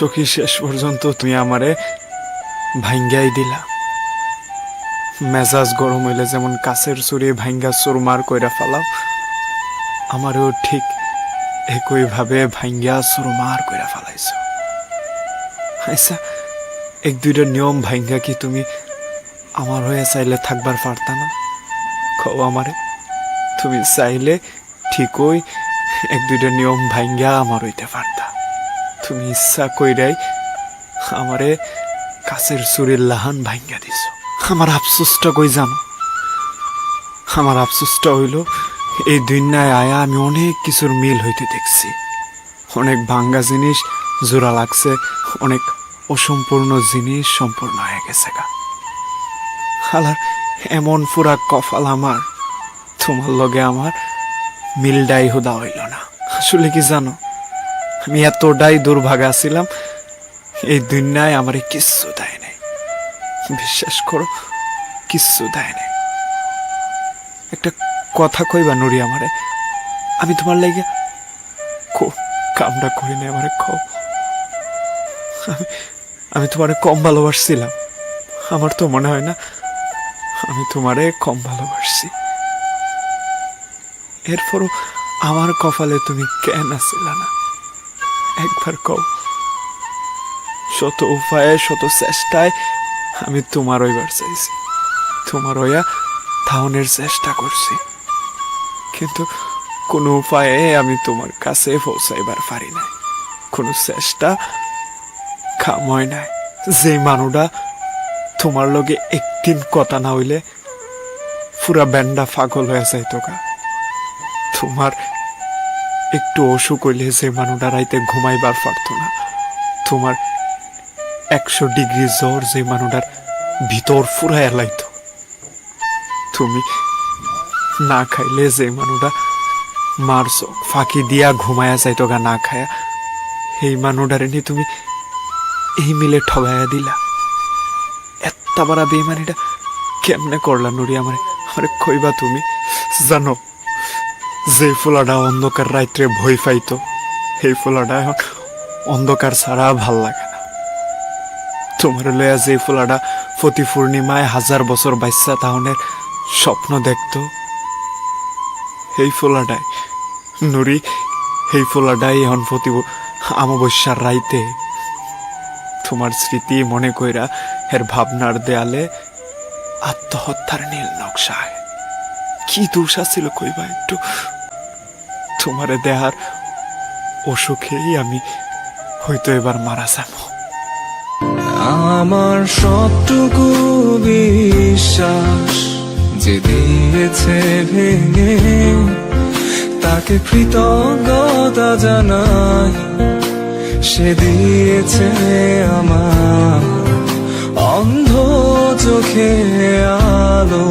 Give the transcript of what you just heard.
সখী শেষ পর্যন্ত তুই আমারে ভাঙ্গাই দিলা। মেজাজ গরম হইলে যেমন কাছের চুরি ভাঙ্গা চুরমার কইরা ফালাও, আমারও ঠিক একই ভাবে ভাঙ্গা চুরমার কইরা ফালাইছ। আচ্ছা, এক দুইটা নিয়ম ভাঙ্গা কি তুমি আমার হয়ে চাইলে থাকবার পারতা না? কও আমারে, তুমি চাইলে ঠিকই এক দুইটা নিয়ম ভাঙ্গা আমার হইতে পারতা। তুমি ইচ্ছা কইরাই আমারে কাছের চুরির লাহান ভাঙ্গা দিছ। আমার আফসোসটা কই জানো? আমার আফসোসটা হইল এই দুনিয়ায় আয়া আমি অনেক কিছুর মিল হইতে দেখছি। অনেক ভাঙ্গা জিনিস জোড়া লাগছে, অনেক অসম্পূর্ণ জিনিস সম্পূর্ণ হয়ে গেছে গা। হালার এমন পুরা কপাল আমার, তোমার লগে আমার মিলটাই হুদা হইল না। আসলে কি জানো, আমি এতটাই দুর্ভাগা ছিলাম, এই দুনিয়ায় আমারে কিচ্ছু দেয় নাই। বিশ্বাস করো, কিচ্ছু দেয় নাই। একটা কথা কইবা নুরি আমারে, আমি তোমার লাগে কামটা করি নাই, আমারে কও। আমি তোমারে কম ভালোবাসছিলাম? আমার তো মনে হয় না আমি তোমারে কম ভালোবাসছি। এরপরও আমার কপালে তুমি কেন আসিলা না? একবার কও। শত উপায়ে শত চেষ্টায় আমি তোমার হইবার চাইছি, তোমার হইয়া থাউনের চেষ্টা করছি, কিন্তু কোনো উপায়ে আমি তোমার কাছে পৌঁছাইবার পারি নাই। কোনো চেষ্টা কাম হয় নাই। যে মানুষটা তোমার লগে একদিন কথা না হইলে পুরা ব্যান্ডা পাগল হয়ে যাইতো গা, তোমার একটু অসুখ হইলে যে মানুষটা রাইতে ঘুমাইবার পারত না, তোমার 100 ডিগ্রি জ্বর যে মানুষটার ভিতর ফুরাইয়া লাইতো, তুমি না খাইলে যে মানুষটা মার চোখ ফাঁকি দিয়া ঘুমায়া যাইতো গা না খায়া, এই মানুষটারে নিয়ে তুমি এই মিলে ঠগাইয়া দিলা। এত বড় বেইমানিটা কেমনে করলা নুরি? আমারে কইবা তুমি? জানো, যে ফুলাটা অন্ধকার রাত্রে ভয় পাইতো, এই ফুলাটা এখন অন্ধকার ছাড়া ভাল লাগে না। তোমার লইয়া যে ফুলাটা প্রতি পূর্ণিমায় 1000 বছর বাইসা তাহনের স্বপ্ন দেখতো, এই ফুলাটাই নুরি, এই ফুলাটাই এখন প্রতি অমাবস্যার রাইতে তোমার স্মৃতি মনে কইরা এর ভাবনার দেয়ালে আত্মহত্যার নীল নকশায়। কি দোষ ছিল কইবা একটু? তোমারে দেহার অসুখেই আমি হয়তো এবার মারা যাব। আমার সবটুকু বিশ্বাস যে দিয়েছে ভেঙে, তাকে কৃতজ্ঞতা জানাই। সে দিয়েছে আমার অন্ধ চোখে আলো।